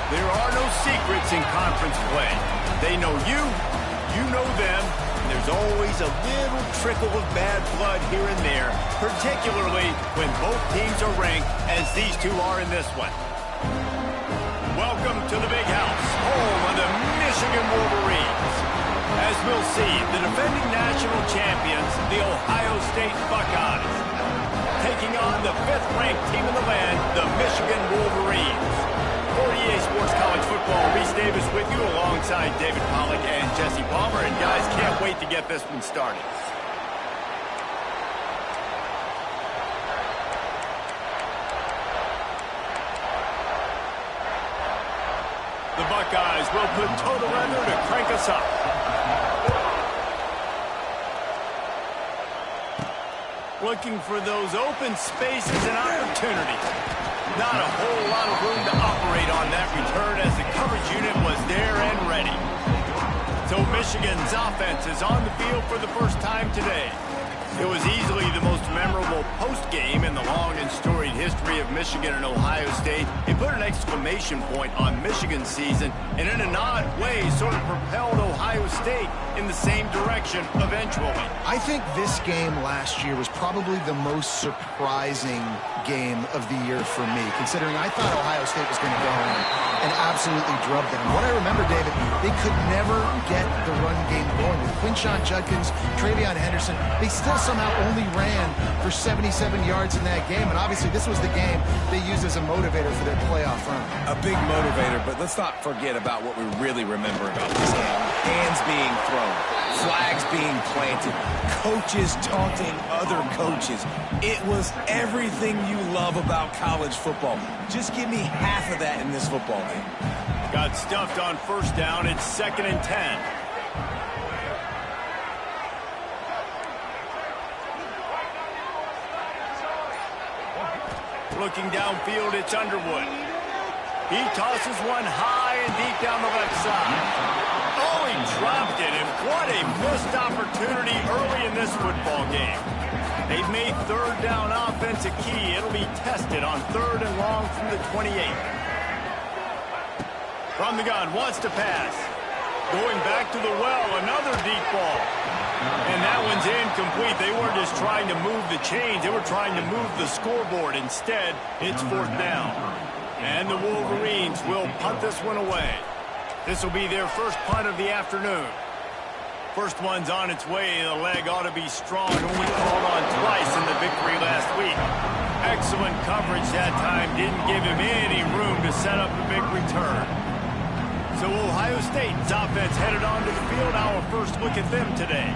There are no secrets in conference play. They know you, you know them, and there's always a little trickle of bad blood here and there, particularly when both teams are ranked as these two are in this one. Welcome to the Big House, home of the Michigan Wolverines. As we'll see, the defending national champions, the Ohio State Buckeyes, taking on the 5th-ranked team in the land, the Michigan Wolverines. 48 Sports College Football, Reese Davis with you alongside David Pollack and Jesse Palmer. And guys, can't wait to get this one started. The Buckeyes will put toe to leather to crank us up. Looking for those open spaces and opportunities. Not a whole lot of room to operate on that return as the coverage unit was there and ready. So Michigan's offense is on the field for the first time today. It was easily the most memorable post-game in the long and storied history of Michigan and Ohio State. It put an exclamation point on Michigan's season and in an odd way sort of propelled Ohio State in the same direction eventually. I think this game last year was probably the most surprising game of the year for me, considering I thought Ohio State was going to go in and absolutely drub them. What I remember, David, they could never get the run game going. With Quinshon Judkins, Travion Henderson, they still somehow only ran for 77 yards in that game, and obviously this was the game they used as a motivator for their playoff run. A big motivator, but let's not forget about what we really remember about this game. Hands being thrown, flags being planted, coaches taunting other coaches. It was everything you love about college football. Just give me half of that in this football game. Got stuffed on first down. It's 2nd and 10. Looking downfield, it's Underwood. He tosses one high and deep down the left side. Oh, he dropped it, and what a missed opportunity early in this football game. They've made 3rd down offense a key. It'll be tested on 3rd and long from the 28. From the gun, wants to pass. Going back to the well, another deep ball. And that one's incomplete. They weren't just trying to move the chains. They were trying to move the scoreboard. Instead, it's 4th down. And the Wolverines will punt this one away. This will be their first punt of the afternoon. First one's on its way. The leg ought to be strong. Only called on twice in the victory last week. Excellent coverage that time. Didn't give him any room to set up a big return. So Ohio State's offense headed onto the field. Our first look at them today.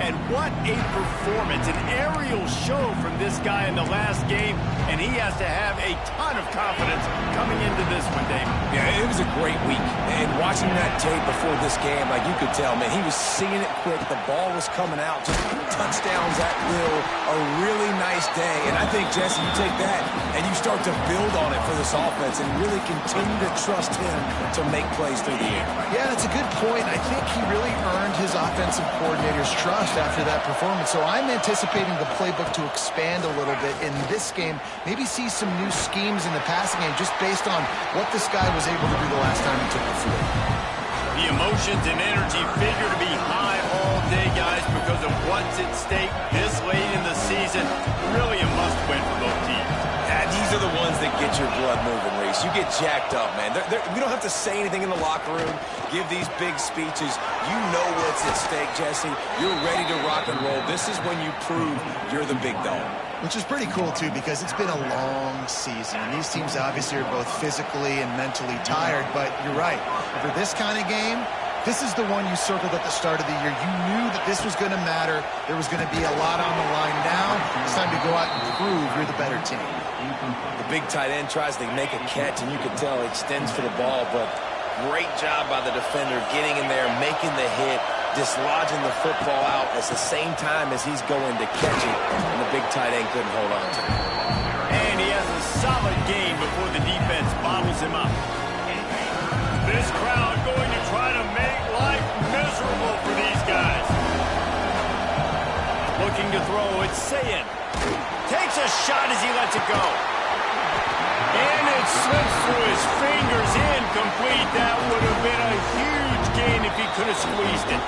And what a performance, an aerial show from this guy in the last game, and he has to have a ton of confidence coming into this one, Dave. Yeah, it was a great week, and watching that tape before this game, like you could tell, man, he was seeing it quick, the ball was coming out, just touchdowns at will, a really nice day, and I think, Jesse, you take that and you start to build on it for this offense and really continue to trust him to make plays through the air. Yeah, that's a good point. I think he really earned his offensive coordinator's trust after that performance. So I'm anticipating the playbook to expand a little bit in this game, maybe see some new schemes in the passing game just based on what this guy was able to do the last time he took the field. The emotions and energy figure to be high all day, guys, because of what's at stake this late in the season. Really a must-win for both teams. Yeah, these are the ones that get your blood moving, Reese. You get jacked up, man. We don't have to say anything in the locker room, give these big speeches. You know what's at stake, Jesse. You're ready to rock and roll. This is when you prove you're the big dog. Which is pretty cool, too, because it's been a long season. And these teams obviously are both physically and mentally tired, but you're right. For this kind of game, this is the one you circled at the start of the year. You knew that this was going to matter. There was going to be a lot on the line. Now it's time to go out and prove you're the better team. The big tight end tries to make a catch, and you can tell he extends for the ball, but great job by the defender getting in there, making the hit, dislodging the football out at the same time as he's going to catch it, and the big tight end couldn't hold on to it. And he has a solid gain before the defense bottles him up. This crowd going to try to make life miserable for these guys. Looking to throw, it's Sayin. Takes a shot as he lets it go. And It slips through his fingers, incomplete. That would have been a huge gain if he could have squeezed it.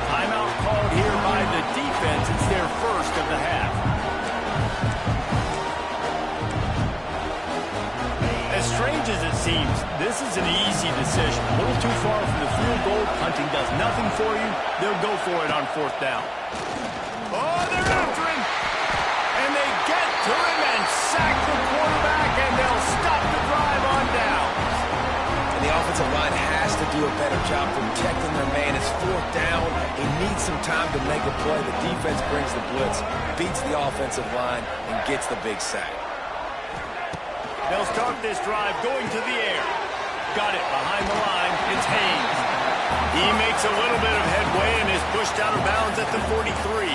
Timeout called here by the defense. It's their first of the half. As strange as it seems, this is an easy decision. A little too far from the field goal. Punting does nothing for you. They'll go for it on fourth down. Oh, they're after him. And they get to him and sack the quarterback, and they'll stop the drive on down. And the offensive line has to do a better job protecting their man. It's fourth down. He needs some time to make a play. The defense brings the blitz, beats the offensive line, and gets the big sack. They'll start this drive going to the air. Got it behind the line. It's Haynes. He makes a little bit of headway and is pushed out of bounds at the 43.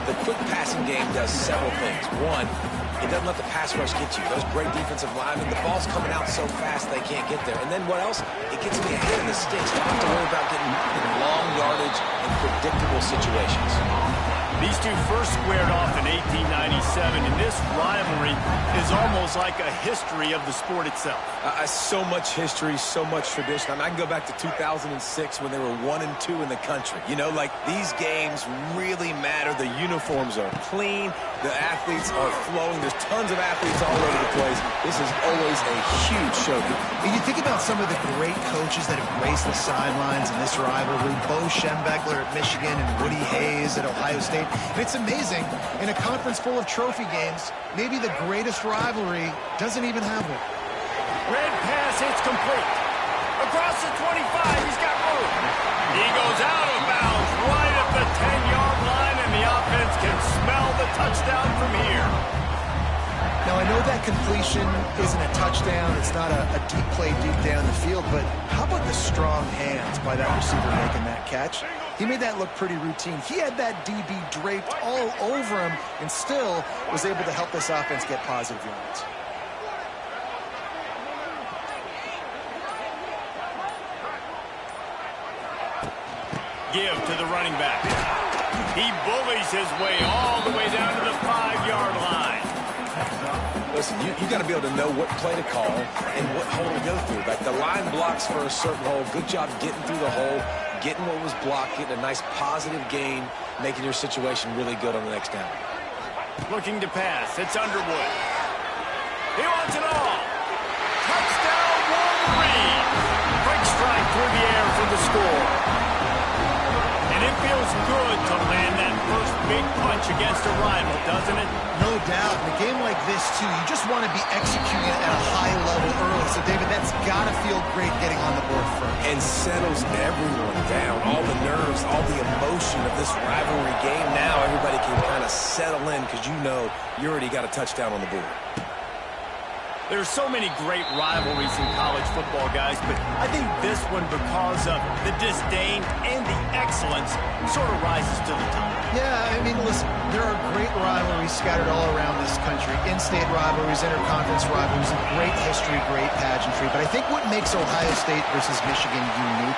The quick passing game does several things. One, it doesn't let the pass rush get you. Those great defensive linemen, the ball's coming out so fast they can't get there. And then what else? It gets me ahead of the sticks. Don't have to worry about getting in long yardage and predictable situations. These two first squared off in 1897, and this rivalry is almost like a history of the sport itself. So much history, so much tradition. I mean, I can go back to 2006 when they were 1-2 in the country. You know, like, these games really matter. The uniforms are clean. The athletes are flowing. There's tons of athletes all over the place. This is always a huge showdown. And you think about some of the great coaches that have graced the sidelines in this rivalry. Bo Schembechler at Michigan and Woody Hayes at Ohio State. And it's amazing, in a conference full of trophy games, maybe the greatest rivalry doesn't even have one. Red pass, it's complete. Across the 25, he's got room. He goes out of bounds right at the 10-yard line, and the offense can smell the touchdown from here. Now, I know that completion isn't a touchdown. It's not a deep play deep down the field, but how about the strong hands by that receiver making that catch? He made that look pretty routine. He had that DB draped all over him and still was able to help this offense get positive yards. Give to the running back. He bullies his way all the way down to the 5-yard line. Listen, you got to be able to know what play to call and what hole to go through. Like, the line blocks for a certain hole. Good job getting through the hole, getting what was blocked, getting a nice positive gain, making your situation really good on the next down. Looking to pass. It's Underwood. He wants it all. Touchdown, Wolverine. Quick strike through the air for the score. And it feels good to land that first big punch against a rival, doesn't it? No doubt. In a game like this, too, you just want to be executing it at a high level early. So, David, that's got to feel great getting on the board first. And settles everyone down. All the nerves, all the emotion of this rivalry game. Now everybody can kind of settle in because you know you already got a touchdown on the board. There's so many great rivalries in college football, guys, but I think this one, because of the disdain and the excellence, sort of rises to the top. Yeah, I mean, listen, there are great rivalries scattered all around this country. In-state rivalries, interconference rivalries, and great history, great pageantry. But I think what makes Ohio State versus Michigan unique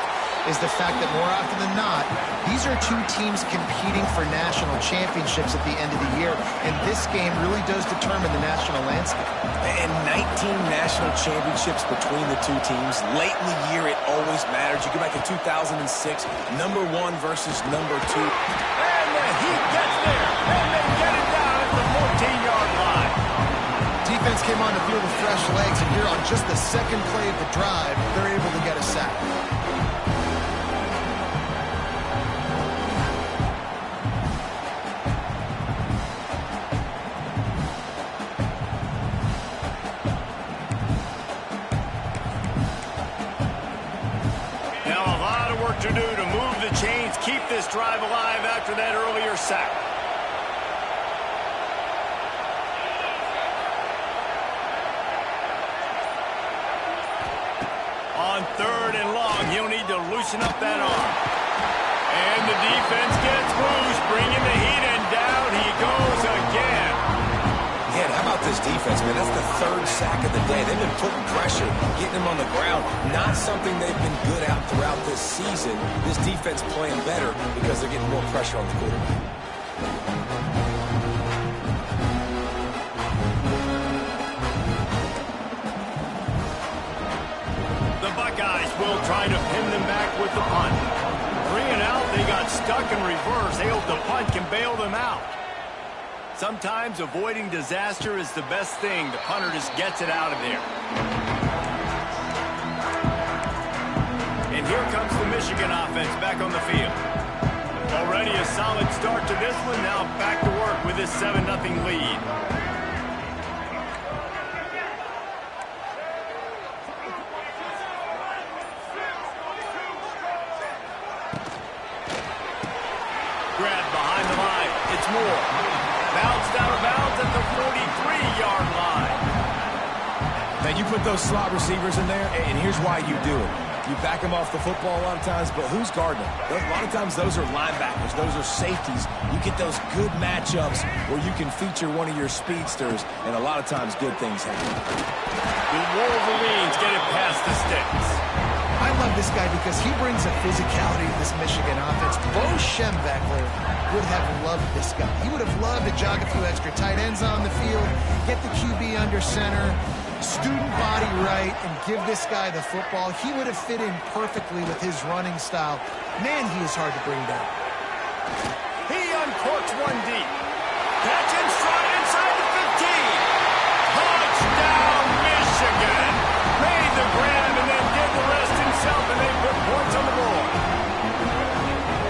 is the fact that more often than not, these are two teams competing for national championships at the end of the year, and this game really does determine the national landscape. And 19 national championships between the two teams. Late in the year, it always matters. You go back to 2006, number 1 versus number 2. And the Heat gets there, and they get it down at the 14-yard line. Defense came on the field with fresh legs, and here on just the second play of the drive, they're able to get a sack. To do to move the chains, keep this drive alive after that earlier sack. On 3rd and long, he'll need to loosen up that arm. And the defense gets loose, bringing the Heat, and down he goes again. Yeah, how about this defense, man? That's the 3rd sack of the day. They've been putting pressure, getting him on the ground. Not something they've been good at throughout this season. This defense playing better because they're getting more pressure on the quarterback. still trying to pin them back with the punt. 3 and out, they got stuck in reverse. They hope the punt can bail them out. Sometimes avoiding disaster is the best thing. The punter just gets it out of there. And here comes the Michigan offense back on the field. Already a solid start to this one. Now back to work with this 7-0 lead. Grabbed behind the line. It's Moore. Bounced out of bounds at the 43-yard line. Man, you put those slot receivers in there, and here's why you do it. You back them off the football a lot of times, but who's guarding them? A lot of times those are linebackers. Those are safeties. You get those good matchups where you can feature one of your speedsters, and a lot of times good things happen. The Wolverines get it past the sticks. I love this guy because he brings a physicality to this Michigan offense. Bo Schembechler would have loved this guy. He would have loved to jog a few extra tight ends on the field, get the QB under center, student body right, and give this guy the football. He would have fit in perfectly with his running style. Man, he is hard to bring down. He uncorks one deep. Catch in stride inside the 15. Touchdown, Michigan. Made the grab and then did the rest himself, and they put points on the board.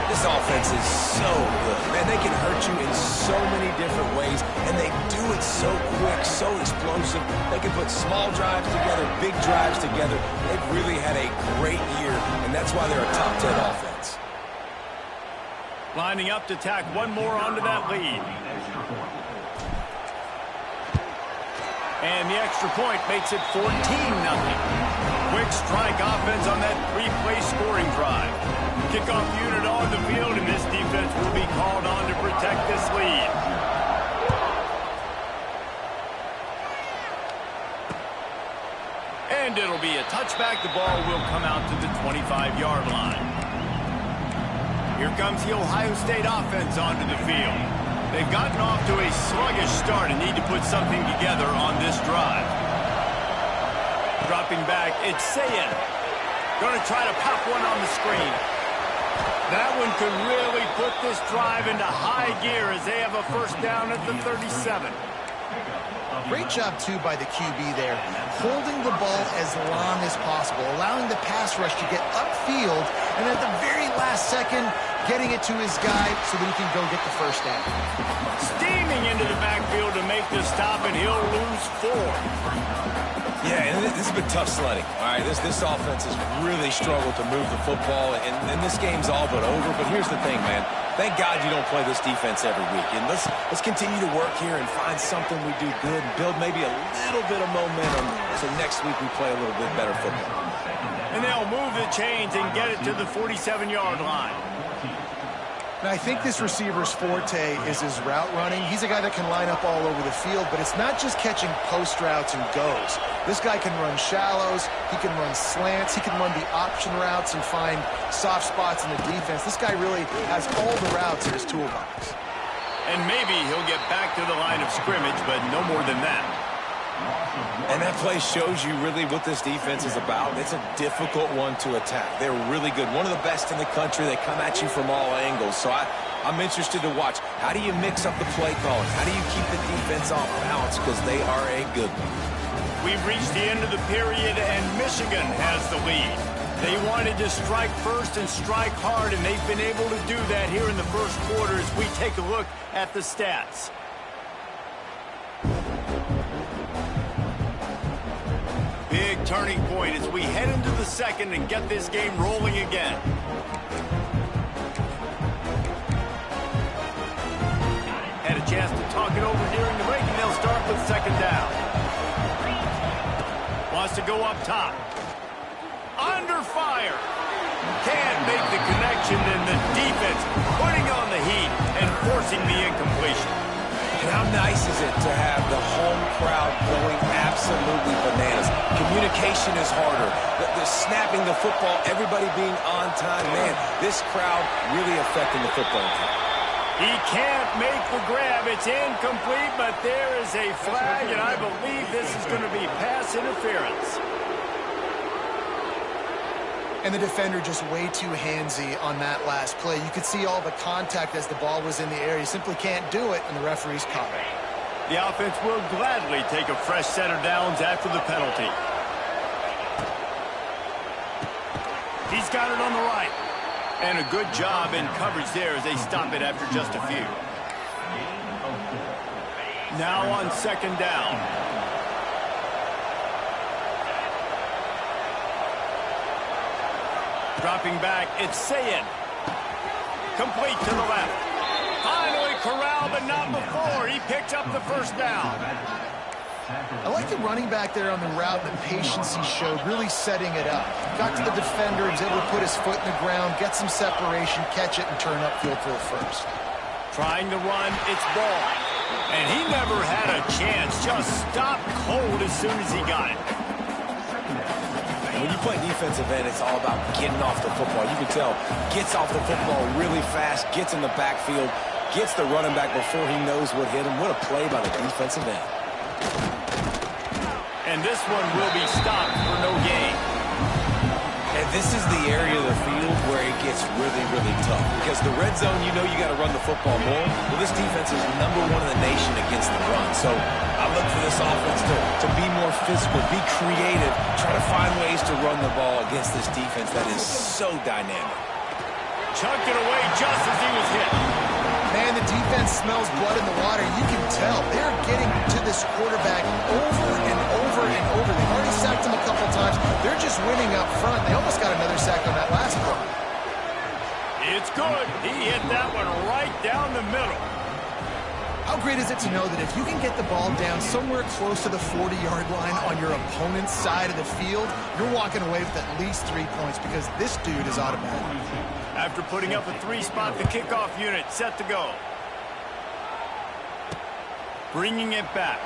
This offense is so good. Man, they can hurt you in so many different ways, and they do it so quick, so explosive. They can put small drives together, big drives together. They've really had a great year, and that's why they're a top 10 offense. Lining up to tack one more onto that lead. And the extra point makes it 14-0. Quick strike offense on that 3-play scoring drive. Kickoff unit on the field, and this defense will be called on to protect this lead. And it'll be a touchback. The ball will come out to the 25-yard line. Here comes the Ohio State offense onto the field. They've gotten off to a sluggish start and need to put something together on this drive. Dropping back, it's Sayin. Going to try to pop one on the screen. That one could really put this drive into high gear as they have a first down at the 37. Great job, too, by the QB there, holding the ball as long as possible, allowing the pass rush to get upfield, and at the very last second, getting it to his guy so that he can go get the first down. Steaming into the backfield to make the stop, and he'll lose 4. Yeah, and this has been tough sledding. All right, this offense has really struggled to move the football, and this game's all but over. But here's the thing, man. Thank God you don't play this defense every week. And let's continue to work here and find something we do good and build maybe a little bit of momentum so next week we play a little bit better football. And they'll move the chains and get it to the 47-yard line. Now, I think this receiver's forte is his route running. He's a guy that can line up all over the field, but it's not just catching post routes and goes. This guy can run shallows, he can run slants, he can run the option routes and find soft spots in the defense. This guy really has all the routes in his toolbox. And maybe he'll get back to the line of scrimmage, but no more than that. And that play shows you really what this defense is about. It's a difficult one to attack. They're really good. One of the best in the country. They come at you from all angles. So I'm interested to watch. How do you mix up the play calling? How do you keep the defense off balance? Because they are a good one. We've reached the end of the period, and Michigan has the lead. They wanted to strike first and strike hard, and they've been able to do that here in the first quarter as we take a look at the stats. Big turning point as we head into the second and get this game rolling again. Had a chance to talk it over during the break, and they'll start with second down. Wants to go up top. Under fire. Can't make the connection, and the defense putting on the heat and forcing the incompletion. And how nice is it to have the home crowd going absolutely bananas? Communication is harder. The snapping the football, everybody being on time. Man, this crowd really affecting the football team. He can't make the grab. It's incomplete, but there is a flag, and I believe this is going to be pass interference. And the defender just way too handsy on that last play. You could see all the contact as the ball was in the air. You simply can't do it, and the referee's caught it. The offense will gladly take a fresh set of downs after the penalty. He's got it on the right. And a good job in coverage there as they stop it after just a few. Now on second down. Dropping back, it's Sayin. Complete to the left. Finally corralled, but not before. He picked up the first down. I like the running back there on the route, the patience he showed, really setting it up. Got to the defender, was able to put his foot in the ground, get some separation, catch it, and turn upfield for the first. Trying to run, it's ball. And he never had a chance. Just stopped cold as soon as he got it. When you play defensive end, it's all about getting off the football. You can tell, gets off the football really fast, gets in the backfield, gets the running back before he knows what hit him. What a play by the defensive end. And this one will be stopped for no gain. And this is the area of the field where it gets really, really tough. Because the red zone, you know you got to run the football more. Well, this defense is #1 in the nation against the run. So I look for this offense to be more physical, be creative, try to find ways to run the ball against this defense that is so dynamic. Chucked it away just as he was hit. Man, the defense smells blood in the water. You can tell they're getting to this quarterback over and over and over. They've already sacked him a couple times. They're just winning up front. They almost got another sack on that last play. It's good. He hit that one right down the middle. How great is it to know that if you can get the ball down somewhere close to the 40-yard line on your opponent's side of the field, you're walking away with at least 3 points because this dude is automatic. After putting up a 3-spot, the kickoff unit set to go. Bringing it back.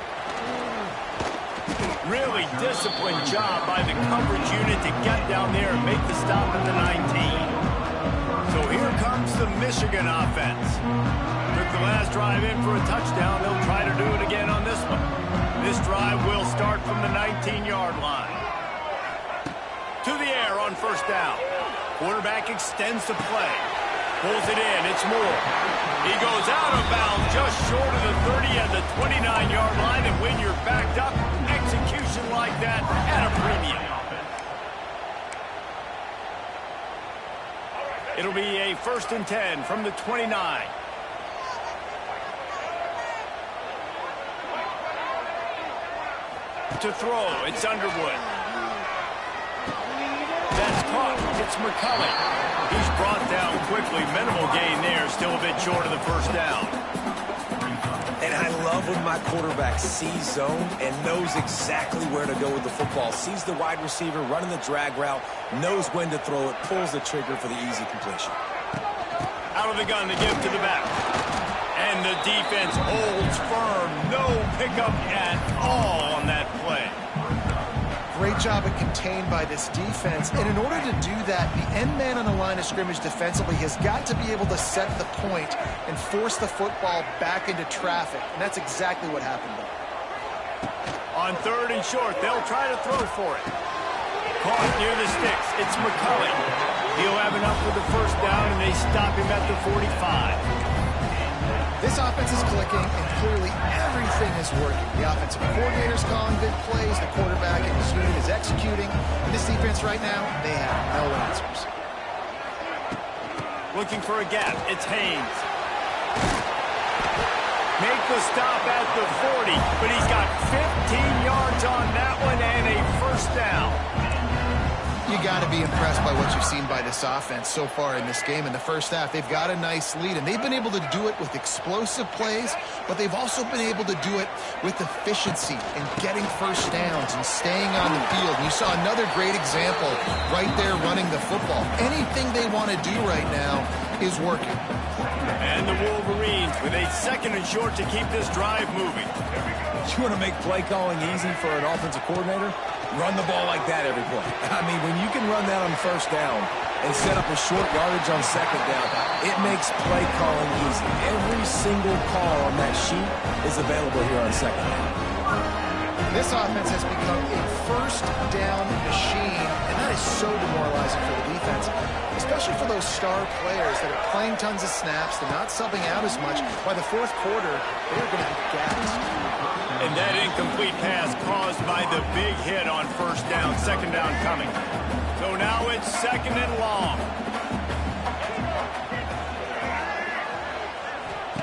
Really disciplined job by the coverage unit to get down there and make the stop at the 19. So here comes the Michigan offense. Took the last drive in for a touchdown. They'll try to do it again on this one. This drive will start from the 19-yard line. To the air on first down. Quarterback extends the play. Pulls it in. It's Moore. He goes out of bounds just short of the 30 and the 29-yard line. And when you're backed up, execution like that at a premium. It'll be a 1st and 10 from the 29. To throw, it's Underwood. That's caught. It's McCulley. He's brought down quickly. Minimal gain there. Still a bit short of the first down. And I love when my quarterback sees zone and knows exactly where to go with the football. Sees the wide receiver running the drag route, knows when to throw it, pulls the trigger for the easy completion. Out of the gun to give to the back. And the defense holds firm. No pickup at all on that play. Great job at contained by this defense. And in order to do that, the end man on the line of scrimmage defensively has got to be able to set the point and force the football back into traffic. And that's exactly what happened there. On 3rd and short, they'll try to throw for it. Caught near the sticks. It's McCulley. He'll have enough for the first down, and they stop him at the 45. This offense is clicking, and clearly everything is working. The offensive coordinator's calling good plays. The quarterback in his unit is executing. And this defense right now, they have no answers. Looking for a gap. It's Haynes. Make the stop at the 40, but he's got 15 yards on that one and a first down. You got to be impressed by what you've seen by this offense so far in this game. In the first half, they've got a nice lead, and they've been able to do it with explosive plays, but they've also been able to do it with efficiency and getting first downs and staying on the field. And you saw another great example right there running the football. Anything they want to do right now is working. And the Wolverines with a 2nd and short to keep this drive moving. You want to make play calling easy for an offensive coordinator? Run the ball like that every play. I mean, when you can run that on first down and set up a short yardage on second down, it makes play calling easy. Every single call on that sheet is available here on second down. This offense has become a first down machine, and that is so demoralizing for the defense, especially for those star players that are playing tons of snaps. They're not subbing out as much. By the fourth quarter, they're going to be gassed. And that incomplete pass caused by the big hit on first down, second down coming. So now it's second and long.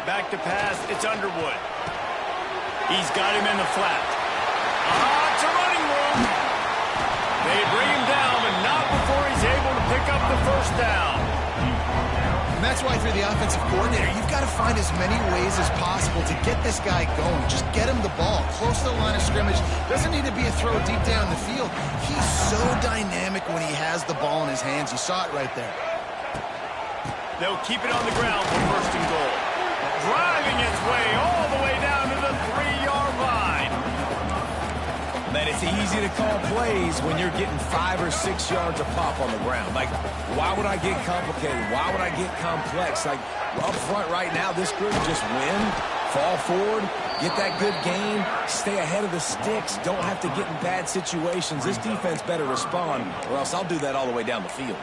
Back to pass, it's Underwood. He's got him in the flat. It's a running room. They bring him down, but not before he's able to pick up the first down. And that's why, if you're the offensive coordinator, you've got to find as many ways as possible to get this guy going. Just get him the ball close to the line of scrimmage. Doesn't need to be a throw deep down the field. He's so dynamic when he has the ball in his hands. You saw it right there. They'll keep it on the ground for first and goal. Driving its way all the way down to the 3-yard line. Man, it's easy to call plays when you're getting 5 or 6 yards a pop on the ground. Like, why would I get complicated? Why would I get complex? Like, up front right now, this group just win, fall forward, get that good gain, stay ahead of the sticks, don't have to get in bad situations. This defense better respond, or else I'll do that all the way down the field.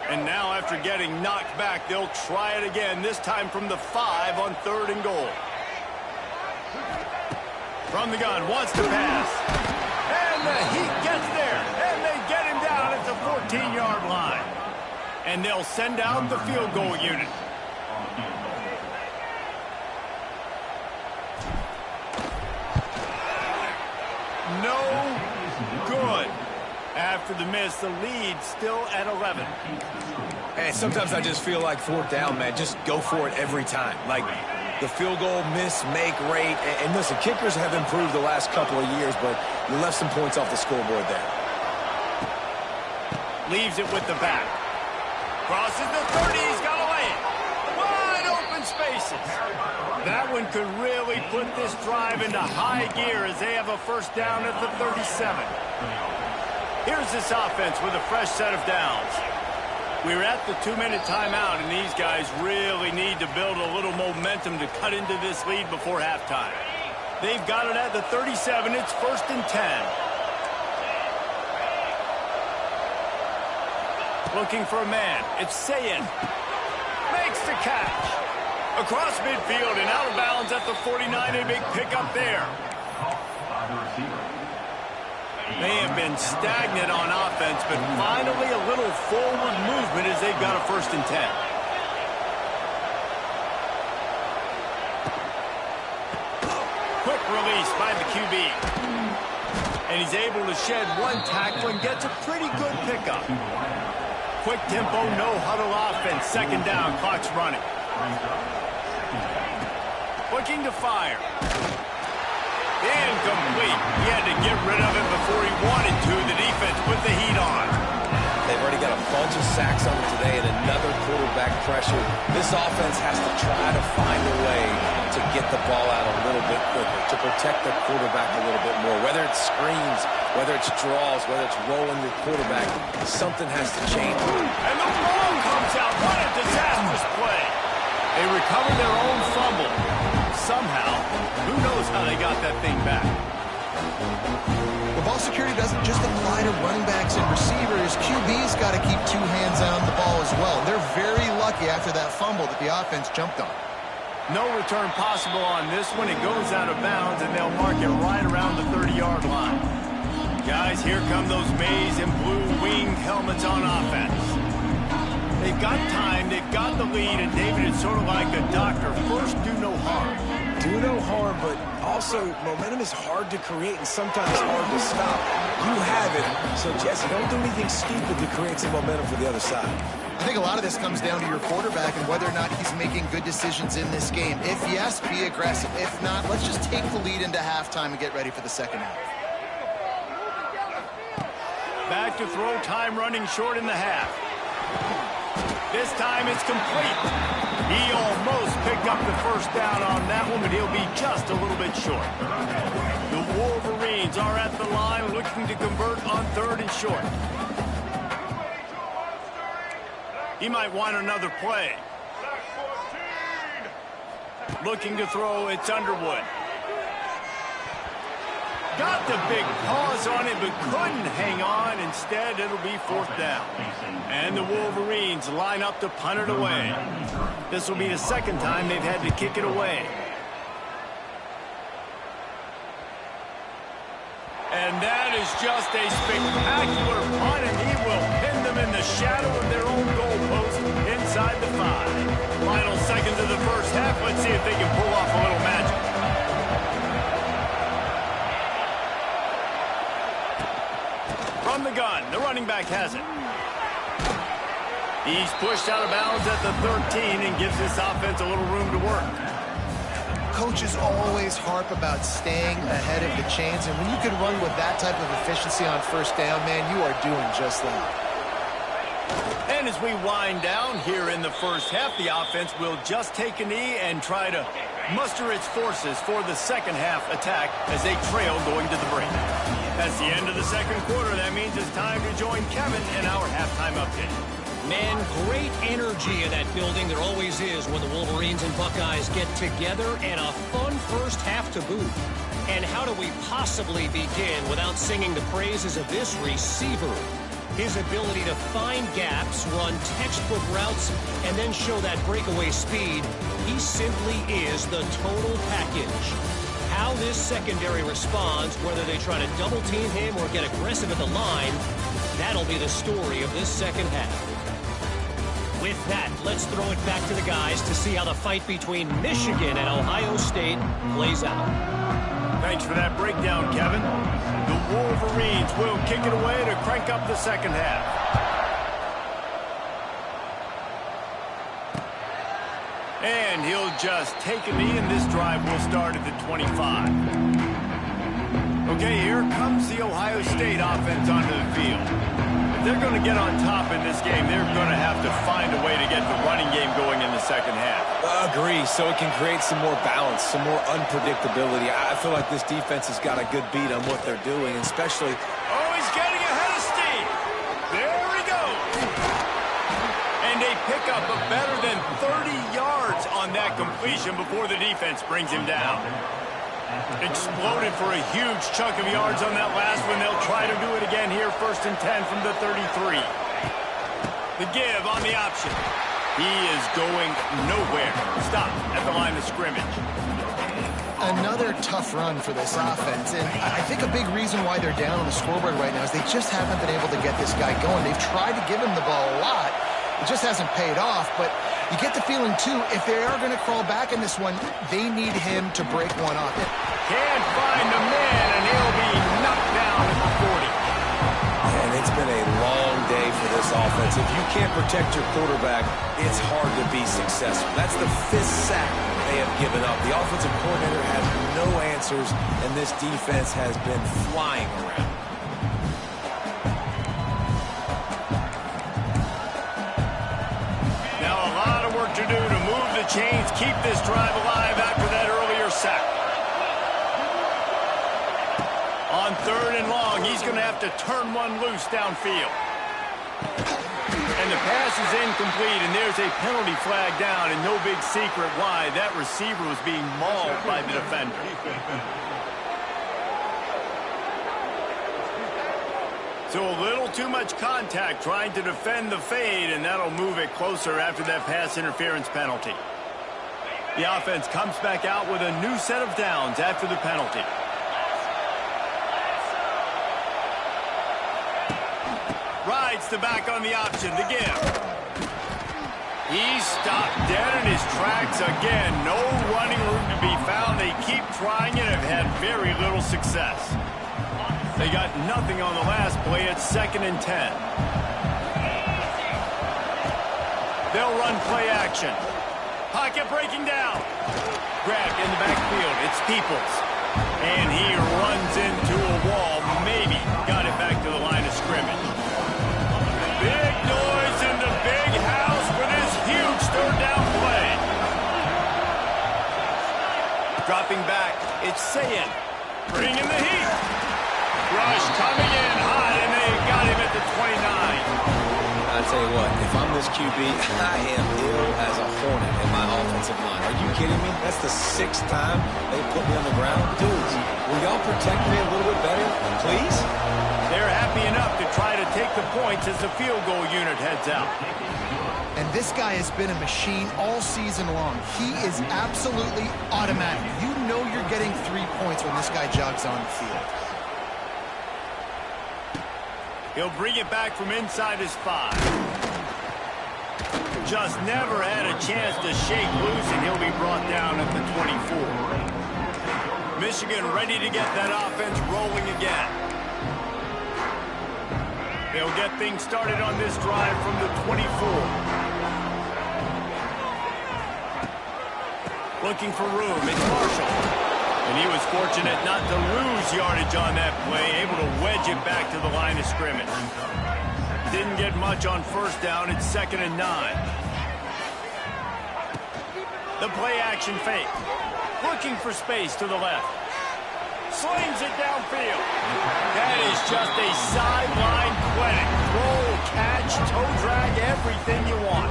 And now, after getting knocked back, they'll try it again, this time from the 5 on third and goal. From the gun, wants to pass. And the heat gets there. And they get him down at the 14-yard line. And they'll send out the field goal unit. No good. After the miss, the lead still at 11. And sometimes I just feel like fourth down, man. Just go for it every time. Like, the field goal miss-make rate. And listen, kickers have improved the last couple of years, but you left some points off the scoreboard there. Leaves it with the back. Crosses the 30. He's got to lay it. Wide open spaces. That one could really put this drive into high gear as they have a first down at the 37. Here's this offense with a fresh set of downs. We're at the 2-minute timeout, and these guys really need to build a little momentum to cut into this lead before halftime. They've got it at the 37. It's first and 10. Looking for a man. It's Sayin. Makes the catch. Across midfield and out of bounds at the 49. A big pickup there. They have been stagnant on offense, but finally a little forward movement as they've got a first and 10. Quick release by the QB. And he's able to shed one tackle and gets a pretty good pickup. Quick tempo, no huddle offense. Second down, clock's running. Looking to fire. Incomplete. He had to get rid of it before he wanted to. The defense put the heat on. They've already got a bunch of sacks on them today and another quarterback pressure. This offense has to try to find a way to get the ball out a little bit quicker, to protect the quarterback a little bit more. Whether it's screens, whether it's draws, whether it's rolling your quarterback, something has to change. And the ball comes out. What a disastrous play. They recovered their own fumble. Somehow, who knows how they got that thing back. The ball security doesn't just apply to running backs and receivers. QB's got to keep 2 hands on the ball as well. They're very lucky after that fumble that the offense jumped on. No return possible on this one. It goes out of bounds, and they'll mark it right around the 30-yard line. Guys, here come those maize and blue winged helmets on offense. They've got time, they've got the lead, and David, it's sort of like a doctor. First, do no harm. Do no harm, but also momentum is hard to create and sometimes hard to stop. You have it, so Jesse, don't do anything stupid to create some momentum for the other side. I think a lot of this comes down to your quarterback and whether or not he's making good decisions in this game. If yes, be aggressive. If not, let's just take the lead into halftime and get ready for the second half. Back to throw, time running short in the half. This time it's complete. He almost picked up the first down on that one, but he'll be just a little bit short. The Wolverines are at the line looking to convert on third and short. He might want another play. Looking to throw, it's Underwood. Got the big pause on it, but couldn't hang on. Instead, it'll be 4th down. And the Wolverines line up to punt it away. This will be the 2nd time they've had to kick it away. And that is just a spectacular punt, and he will pin them in the shadow of their own goalpost inside the 5. Final seconds of the first half. Let's see if they can pull off a little magic. From the gun, the running back has it. He's pushed out of bounds at the 13 and gives this offense a little room to work. Coaches always harp about staying ahead of the chains, and when you can run with that type of efficiency on 1st down, man, you are doing just that. And as we wind down here in the first half, the offense will just take a knee and try to muster its forces for the 2nd half attack as they trail going to the break. That's the end of the 2nd quarter. That means it's time to join Kevin in our halftime update. Man, great energy in that building. There always is when the Wolverines and Buckeyes get together, and a fun first half to boot. And how do we possibly begin without singing the praises of this receiver? His ability to find gaps, run textbook routes, and then show that breakaway speed. He simply is the total package. How this secondary responds, whether they try to double team him or get aggressive at the line, that'll be the story of this 2nd half. With that, let's throw it back to the guys to see how the fight between Michigan and Ohio State plays out. Thanks for that breakdown, Kevin. The Wolverines will kick it away to crank up the 2nd half. And he'll just take a knee, and this drive will start at the 25. Okay, here comes the Ohio State offense onto the field. If they're going to get on top in this game, they're going to have to find a way to get the running game going in the 2nd half. Agree, so it can create some more balance, some more unpredictability. I feel like this defense has got a good beat on what they're doing, especially... Oh, he's getting ahead of steam. There he goes. And they pick up a better than 30 yards on that completion before the defense brings him down. Exploded for a huge chunk of yards on that last one. They'll try to do it again here, 1st and 10 from the 33. The give on the option. He is going nowhere. Stopped at the line of scrimmage. Another tough run for this offense, and I think a big reason why they're down on the scoreboard right now is they just haven't been able to get this guy going. They've tried to give him the ball a lot. It just hasn't paid off, but you get the feeling, too, if they are going to crawl back in this one, they need him to break one off. Can't find the man, and he'll be knocked down at the 40. And it's been a long day for this offense. If you can't protect your quarterback, it's hard to be successful. That's the 5th sack they have given up. The offensive coordinator has no answers, and this defense has been flying around. To do to move the chains, keep this drive alive after that earlier sack. On 3rd and long, he's going to have to turn one loose downfield. And the pass is incomplete, and there's a penalty flag down, and no big secret why. That receiver was being mauled by the defender. So a little too much contact trying to defend the fade, and that'll move it closer after that pass interference penalty. The offense comes back out with a new set of downs after the penalty. Rides the back on the option, the give. He's stopped dead in his tracks again. No running room to be found. They keep trying it and have had very little success. They got nothing on the last play. It's 2nd and 10. They'll run play action. Pocket breaking down. Grabbed in the backfield. It's Peoples. And he runs into a wall. Maybe got it back to the line of scrimmage. Big noise in the big house for this huge 3rd down play. Dropping back. It's Sayin. Bringing the heat. Rush coming in hot, and they got him at the 29. I tell you what, if I'm this QB, I am ill as a hornet in my offensive line. Are you kidding me? That's the 6th time they put me on the ground. Dudes, will y'all protect me a little bit better, please? They're happy enough to try to take the points as the field goal unit heads out. And this guy has been a machine all season long. He is absolutely automatic. You know you're getting 3 points when this guy jogs on the field. He'll bring it back from inside his 5. Just never had a chance to shake loose, and he'll be brought down at the 24. Michigan ready to get that offense rolling again. They'll get things started on this drive from the 24. Looking for room, it's Marshall. And he was fortunate not to lose yardage on that play, able to wedge it back to the line of scrimmage. Didn't get much on first down, it's 2nd and 9. The play action fake. Looking for space to the left. Slings it downfield. That is just a sideline clinic. Roll, catch, toe drag, everything you want.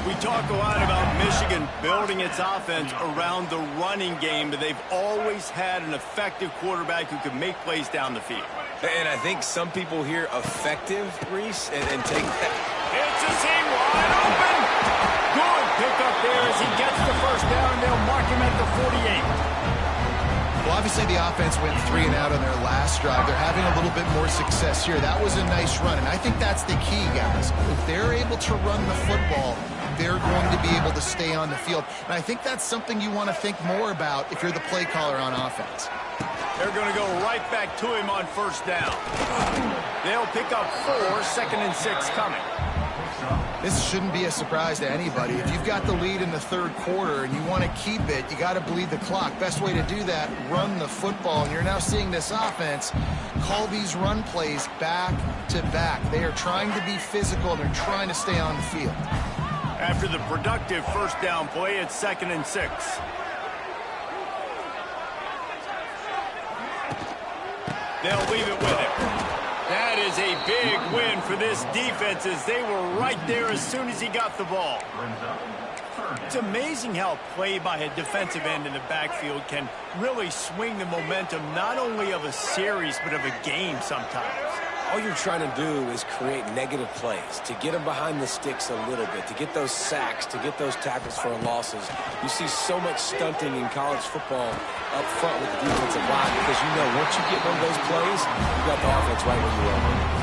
We talk a lot about Michigan building its offense around the running game, but they've always had an effective quarterback who can make plays down the field. And I think some people hear effective, Reese, and take that. It's a seam wide open. Good pickup there as he gets the first down. They'll mark him at the 48. Well, obviously the offense went 3 and out on their last drive. They're having a little bit more success here. That was a nice run, and I think that's the key, guys. If they're able to run the football, they're going to be able to stay on the field. And I think that's something you want to think more about if you're the play caller on offense. They're going to go right back to him on first down. They'll pick up 4, 2nd and 6 coming. This shouldn't be a surprise to anybody. If you've got the lead in the 3rd quarter and you want to keep it, you got to bleed the clock. Best way to do that, run the football. And you're now seeing this offense call these run plays back to back. They are trying to be physical, and they're trying to stay on the field. After the productive first down play, it's 2nd and 6. They'll leave it with him. That is a big win for this defense as they were right there as soon as he got the ball. It's amazing how play by a defensive end in the backfield can really swing the momentum not only of a series but of a game sometimes. All you're trying to do is create negative plays, to get them behind the sticks a little bit, to get those sacks, to get those tackles for losses. You see so much stunting in college football up front with the defensive line because you know once you get one of those plays, you got the offense right where you want.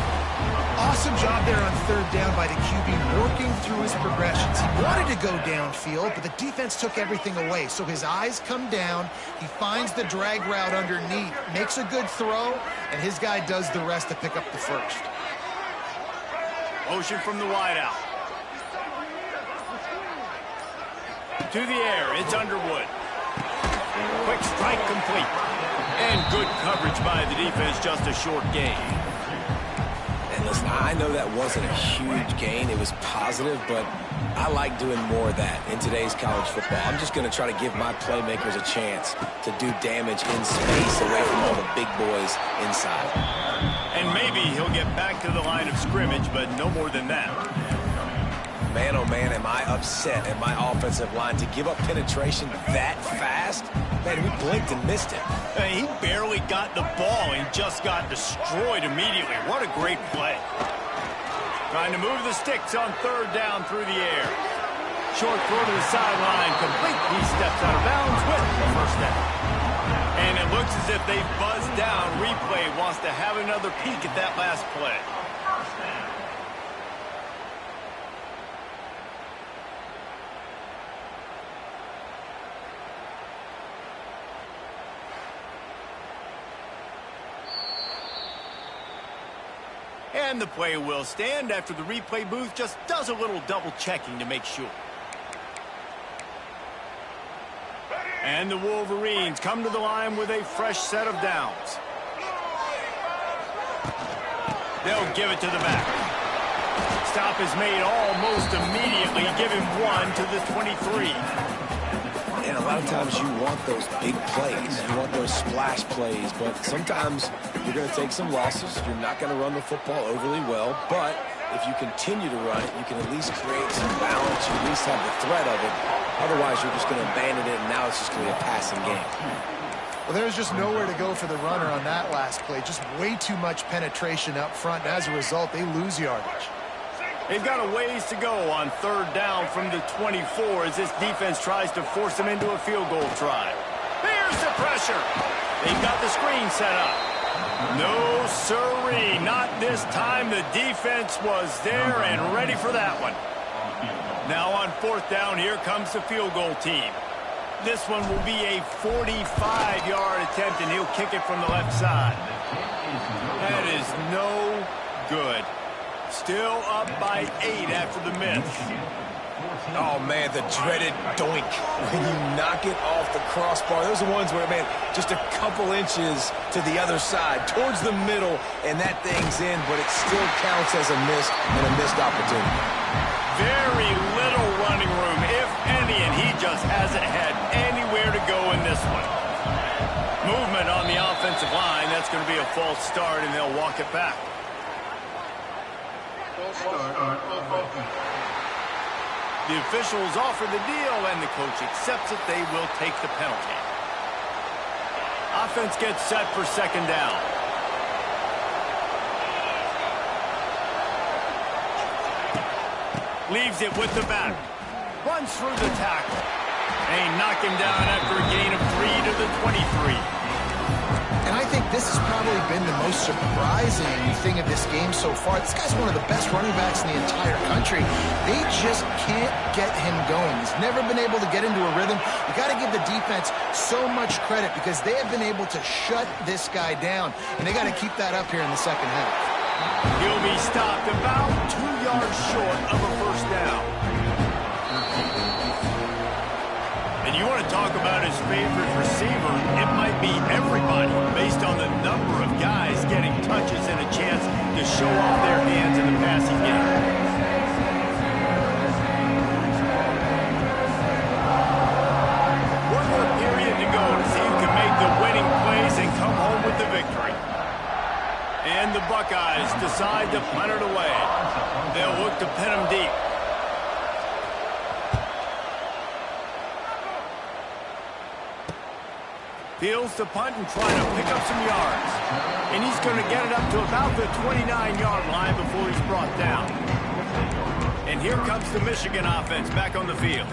Awesome job there on 3rd down by the QB, working through his progressions. He wanted to go downfield, but the defense took everything away. So his eyes come down, he finds the drag route underneath, makes a good throw, and his guy does the rest to pick up the first. Motion from the wideout. To the air, it's Underwood. Quick strike complete. And good coverage by the defense, just a short gain. Listen, I know that wasn't a huge gain. It was positive, but I like doing more of that in today's college football. I'm just going to try to give my playmakers a chance to do damage in space away from all the big boys inside. And maybe he'll get back to the line of scrimmage, but no more than that. Man, oh man, am I upset at my offensive line to give up penetration that fast? Man, we blinked and missed it. He barely got the ball and just got destroyed immediately. What a great play. Trying to move the sticks on 3rd down through the air. Short throw to the sideline, complete. He steps out of bounds with the first down. And it looks as if they buzzed down. Replay wants to have another peek at that last play. And the play will stand after the replay booth just does a little double checking to make sure. And the Wolverines come to the line with a fresh set of downs. They'll give it to the back. Stop is made almost immediately. Give him 1 to the 23. And a lot of times you want those big plays. You want those splash plays. But sometimes you're going to take some losses. You're not going to run the football overly well. But if you continue to run it, you can at least create some balance. You at least have the threat of it. Otherwise, you're just going to abandon it, and now it's just going to be a passing game. Well, there's just nowhere to go for the runner on that last play. Just way too much penetration up front, and as a result, they lose yardage. They've got a ways to go on third down from the 24 as this defense tries to force them into a field goal try. Here's the pressure. They've got the screen set up. No siree, not this time. The defense was there and ready for that one. Now on fourth down, here comes the field goal team. This one will be a 45-yard attempt, and he'll kick it from the left side. That is no good. Still up by 8 after the miss. Oh, man, the dreaded doink when you knock it off the crossbar. Those are ones where, man, just a couple inches to the other side, towards the middle, and that thing's in, but it still counts as a miss and a missed opportunity. Very little running room, if any, and he just hasn't had anywhere to go in this one. Movement on the offensive line. That's going to be a false start, and they'll walk it back. The officials offer the deal, and the coach accepts it. They will take the penalty. Offense gets set for second down. Leaves it with the back. Runs through the tackle. They knock him down after a gain of 3 to the 23. And I think this has probably been the most surprising thing of this game so far. This guy's one of the best running backs in the entire country. They just can't get him going. He's never been able to get into a rhythm. You got to give the defense so much credit because they have been able to shut this guy down, and they got to keep that up here in the second half. He'll be stopped about 2 yards short of a first down. And you want to talk about his favorite receiver, it might be everybody based on the number of guys getting touches and a chance to show off their hands in the passing game. One more period to go to see who can make the winning plays and come home with the victory. And the Buckeyes decide to punt it away. They'll look to pin him deep. Fields the punt and try to pick up some yards. And he's going to get it up to about the 29-yard line before he's brought down. And here comes the Michigan offense back on the field.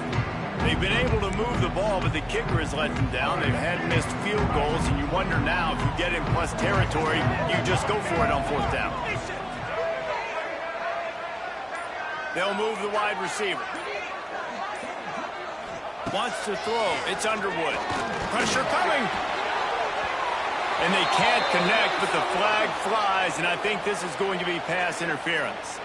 They've been able to move the ball, but the kicker has let them down. They've had missed field goals, and you wonder now if you get in plus territory, you just go for it on fourth down. They'll move the wide receiver. Wants to throw. It's Underwood. Pressure coming. And they can't connect, but the flag flies, and I think this is going to be pass interference.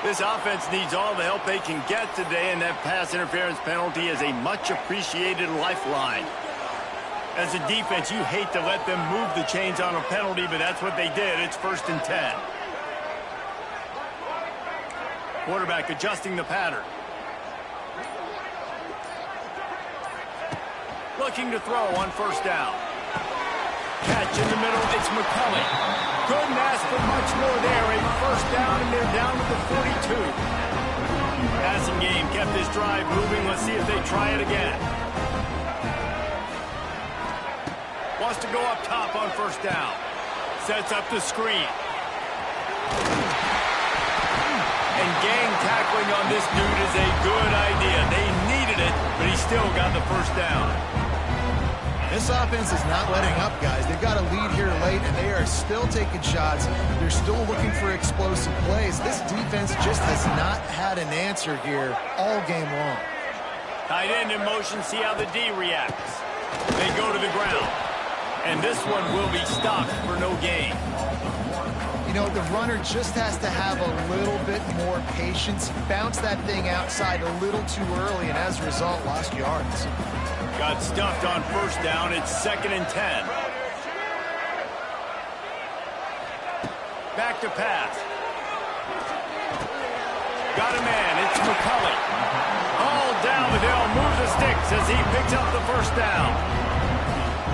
This offense needs all the help they can get today, and that pass interference penalty is a much-appreciated lifeline. As a defense, you hate to let them move the chains on a penalty, but that's what they did. It's 1st and 10. Quarterback adjusting the pattern. Looking to throw on first down. Catch in the middle, it's McCulley. Couldn't ask for much more there. A first down, and they're down to the 42. Passing game kept this drive moving. Let's see if they try it again. Wants to go up top on first down. Sets up the screen. And gang tackling on this dude is a good idea. They needed it, but he still got the first down. This offense is not letting up, guys. They've got a lead here late, and they are still taking shots. They're still looking for explosive plays. This defense just has not had an answer here all game long. Tight end in motion, see how the D reacts. They go to the ground. And this one will be stopped for no gain. You know, the runner just has to have a little bit more patience. Bounce that thing outside a little too early, and as a result, lost yards. Got stuffed on first down. It's 2nd and 10. Back to pass. Got a man. It's McCulley. All down the hill. Moves the sticks as he picks up the first down.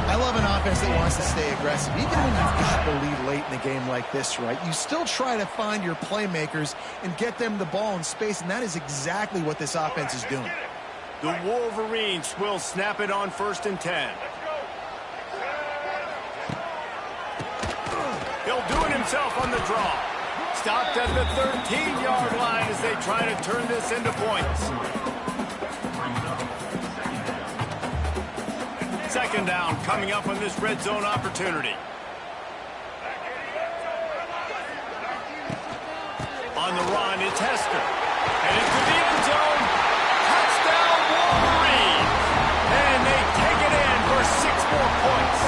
I love an offense that wants to stay aggressive. Even when you've got the lead late in a game like this, right, you still try to find your playmakers and get them the ball in space, and that is exactly what this offense is doing. The Wolverines will snap it on 1st and 10. He'll do it himself on the draw. Stopped at the 13-yard line as they try to turn this into points. 2nd down coming up on this red zone opportunity. On the run, it's Hester. And into the end zone. Touchdown, Wolverine! And they take it in for 6 more points.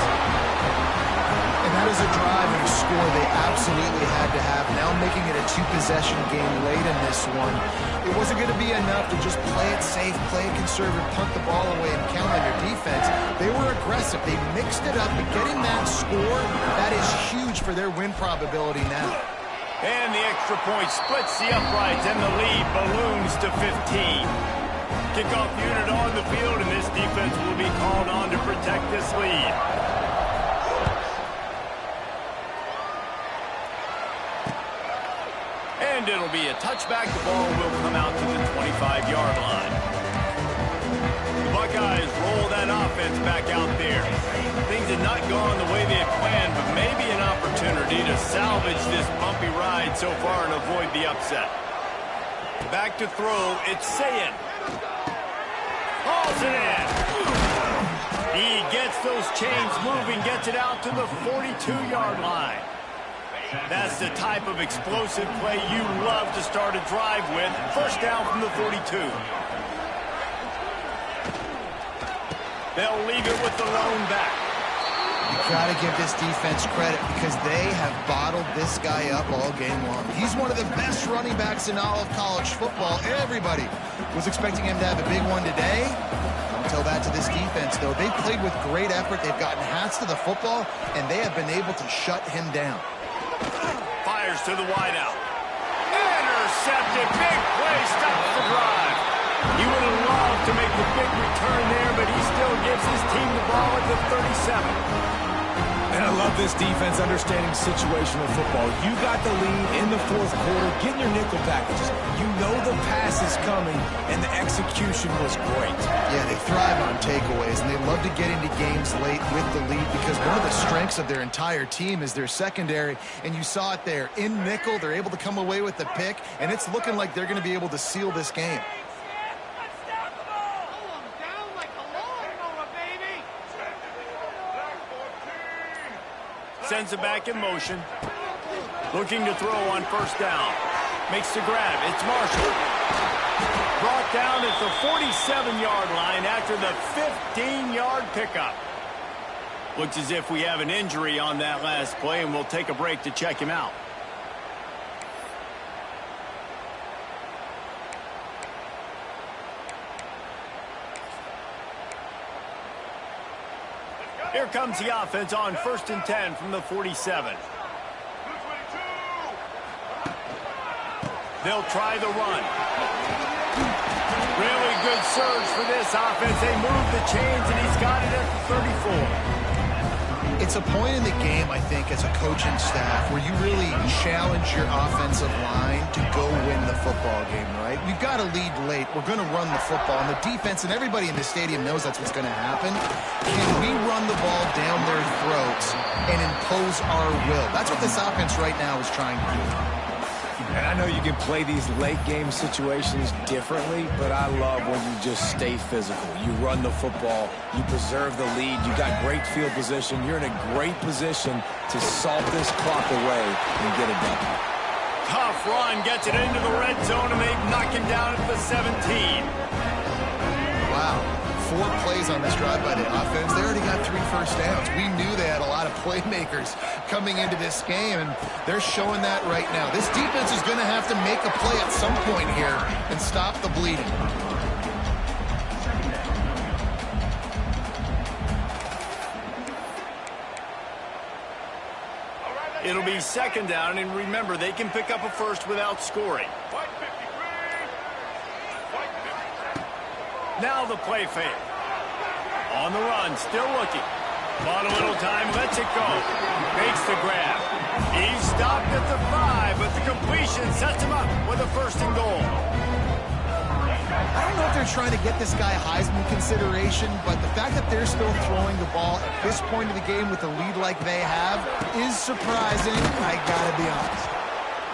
And that is a drive and a score they absolutely had to have. Now making it a 2-possession game late in this one. It wasn't going to be enough to just play it safe, play it conservative, punt the ball away, and count on your defense. They were aggressive. They mixed it up, but getting that score, that is huge for their win probability now. And the extra point splits the uprights, and the lead balloons to 15. Kickoff unit on the field, and this defense will be called on to protect this lead. And it'll be a touchback. The ball will come out to the 25-yard line. The Buckeyes roll that offense back out there. Things had not gone the way they had planned, but maybe an opportunity to salvage this bumpy ride so far and avoid the upset. Back to throw, it's Sayin. Hauls it in. He gets those chains moving, gets it out to the 42-yard line. That's the type of explosive play you love to start a drive with. 1st down from the 42. They'll leave it with the lone back. You got to give this defense credit because they have bottled this guy up all game long. He's one of the best running backs in all of college football. Everybody was expecting him to have a big one today. Don't tell that to this defense, though. They played with great effort. They've gotten hats to the football, and they have been able to shut him down. Fires to the wideout. Intercepted. Big play. Stops the drive. He would have loved to make the big return there, but he still gives his team the ball at the 37. And I love this defense understanding situational football. You got the lead in the 4th quarter, getting your nickel packages. You know the pass is coming, and the execution was great. Yeah, they thrive on takeaways, and they love to get into games late with the lead because one of the strengths of their entire team is their secondary, and you saw it there. In nickel, they're able to come away with the pick, and it's looking like they're going to be able to seal this game. Sends it back in motion. Looking to throw on 1st down. Makes the grab. It's Marshall. Brought down at the 47-yard line after the 15-yard pickup. Looks as if we have an injury on that last play, and we'll take a break to check him out. Here comes the offense on 1st and 10 from the 47. They'll try the run. Really good surge for this offense. They move the chains, and he's got it at the 34. It's a point in the game, I think, as a coaching staff where you really challenge your offensive line to go win the football game, right? We've got to lead late. We're going to run the football, and the defense and everybody in the stadium knows that's what's going to happen. Can we run the ball down their throats and impose our will? That's what this offense right now is trying to do. And I know you can play these late-game situations differently, but I love when you just stay physical. You run the football. You preserve the lead. You got great field position. You're in a great position to salt this clock away and get it done. Tough run. Gets it into the red zone, and they knock him down at the 17. Wow. 4 plays on this drive by the offense. They already got 3 first downs. We knew they had a lot of playmakers coming into this game, and they're showing that right now. This defense is going to have to make a play at some point here and stop the bleeding. It'll be 2nd down, and remember, they can pick up a first without scoring. Now the play fake. On the run, still looking. Bought a little time, lets it go. Makes the grab. He's stopped at the 5, but the completion sets him up with a 1st and goal. I don't know if they're trying to get this guy Heisman consideration, but the fact that they're still throwing the ball at this point of the game with a lead like they have is surprising, I gotta be honest.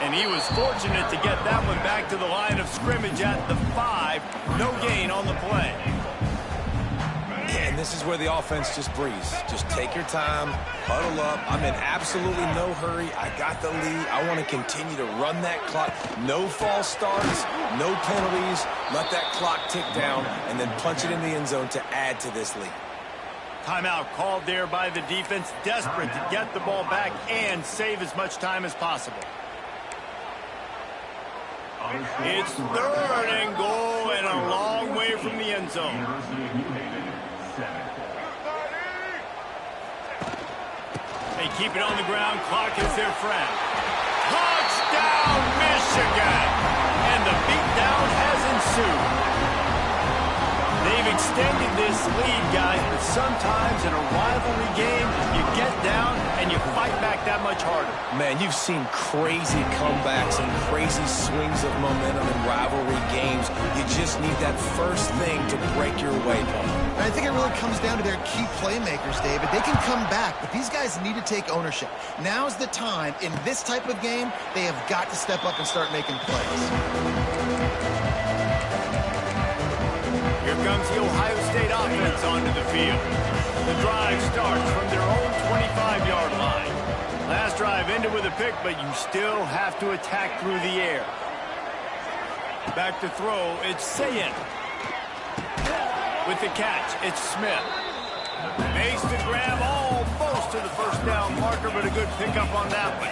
And he was fortunate to get that one back to the line of scrimmage at the 5. No gain on the play. And this is where the offense just breathes. Just take your time, huddle up. I'm in absolutely no hurry. I got the lead. I want to continue to run that clock. No false starts, no penalties. Let that clock tick down and then punch it in the end zone to add to this lead. Timeout called there by the defense, desperate to get the ball back and save as much time as possible. It's 3rd and goal and a long way from the end zone. They keep it on the ground. Clock is their friend. Touchdown, Michigan! And the beatdown has ensued. They've extended this lead, guys, but sometimes in a rivalry game, you get down and you fight back that much harder. Man, you've seen crazy comebacks and crazy swings of momentum in rivalry games. You just need that first thing to break your way, Paul. And I think it really comes down to their key playmakers, David. They can come back, but these guys need to take ownership. Now's the time. In this type of game, they have got to step up and start making plays. Here comes the Ohio State offense onto the field. The drive starts from their own 25-yard line. Last drive ended with a pick, but you still have to attack through the air. Back to throw, it's Sayin. With the catch, it's Smith. Makes the grab almost to the 1st down marker, but a good pickup on that one.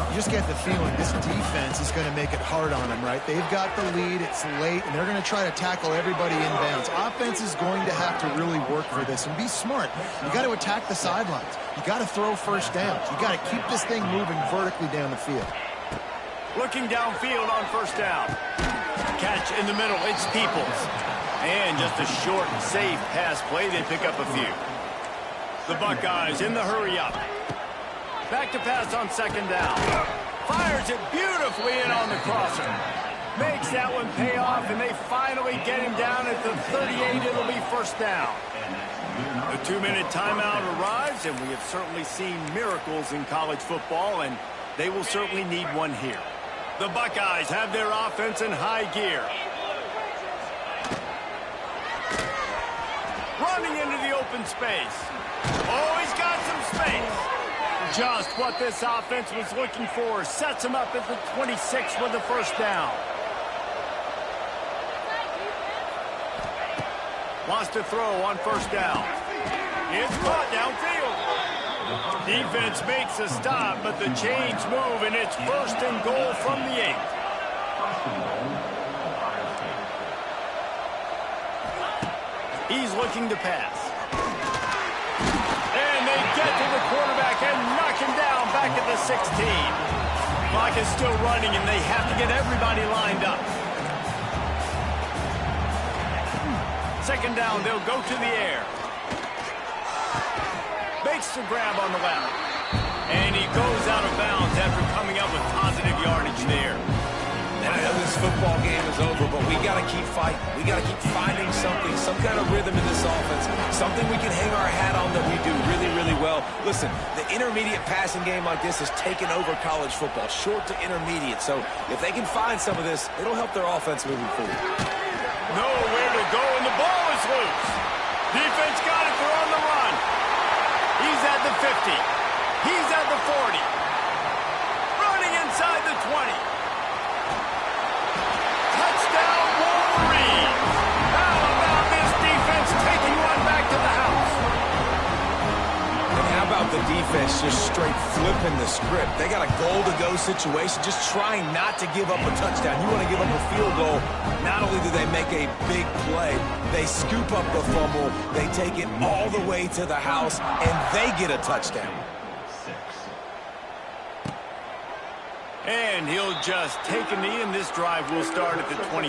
You just get the feeling this defense is going to make it hard on them, right? They've got the lead, it's late, and they're going to try to tackle everybody inbounds. Offense is going to have to really work for this and be smart. You got to attack the sidelines. You got to throw 1st downs. You got to keep this thing moving vertically down the field. Looking downfield on 1st down. Catch in the middle, it's Peoples. And just a short, safe pass play, they pick up a few. The Buckeyes in the hurry up. Back to pass on 2nd down. Fires it beautifully in on the crosser. Makes that one pay off, and they finally get him down at the 38. It'll be 1st down. The 2-minute timeout arrives, and we have certainly seen miracles in college football, and they will certainly need one here. The Buckeyes have their offense in high gear. Running into the open space. Oh, he's got some space. Just what this offense was looking for. Sets him up at the 26 with the 1st down. Wants to throw on 1st down. It's caught downfield. Defense makes a stop, but the chains move, and it's 1st and goal from the 8. He's looking to pass. And they get to the quarterback and knock him down back at the 16. Clock is still running, and they have to get everybody lined up. 2nd down, they'll go to the air. Makes the grab on the left. And he goes out of bounds after coming up with positive yardage there. And I know this football game is over, but we got to keep fighting. We got to keep finding something, some kind of rhythm in this offense, something we can hang our hat on that we do really, really well. Listen, the intermediate passing game like this has taken over college football, short to intermediate. So if they can find some of this, it'll help their offense moving forward. Nowhere to go, and the ball is loose. Defense got it. They're on the run. He's at the 50. He's at the 40. Running inside the 20. Touchdown, Wolverines. How about this defense taking one back to the house? And how about the defense just straight flipping the script? They got a goal-to-go situation, just trying not to give up a touchdown. You want to give up a field goal. Not only do they make a big play, they scoop up the fumble, they take it all the way to the house, and they get a touchdown. And he'll just take a knee, and this drive will start at the 25.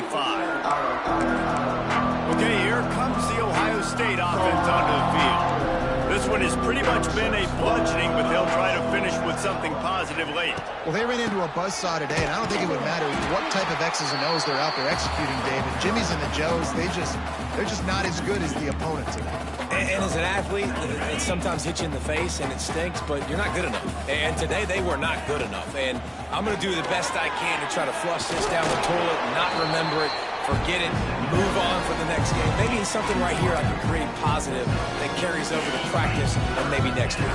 Okay, here comes the Ohio State offense onto the field. This one has pretty much been a bludgeoning, but they'll try to finish with something positive late. Well, they ran into a buzzsaw today, and I don't think it would matter what type of X's and O's they're out there executing, David. Jimmy's and the Joes, they're just not as good as the opponent today. And as an athlete, it sometimes hits you in the face, and it stinks, but you're not good enough. And today, they were not good enough. And I'm going to do the best I can to try to flush this down the toilet, not remember it, forget it, move on for the next game. Maybe something right here I can create positive that carries over to practice and maybe next week.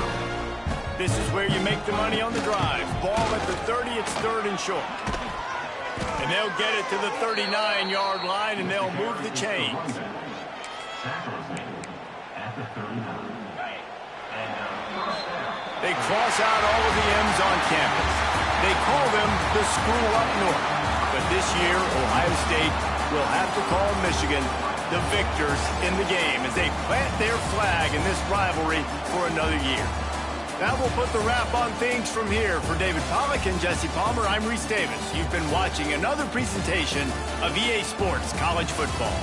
This is where you make the money on the drive. Ball at the 30, it's third and short. And they'll get it to the 39-yard line, and they'll move the chains. They cross out all of the M's on campus. They call them the Screw Up North. But this year, Ohio State will have to call Michigan the victors in the game as they plant their flag in this rivalry for another year. That will put the wrap on things from here. For David Pollack and Jesse Palmer, I'm Reese Davis. You've been watching another presentation of EA Sports College Football.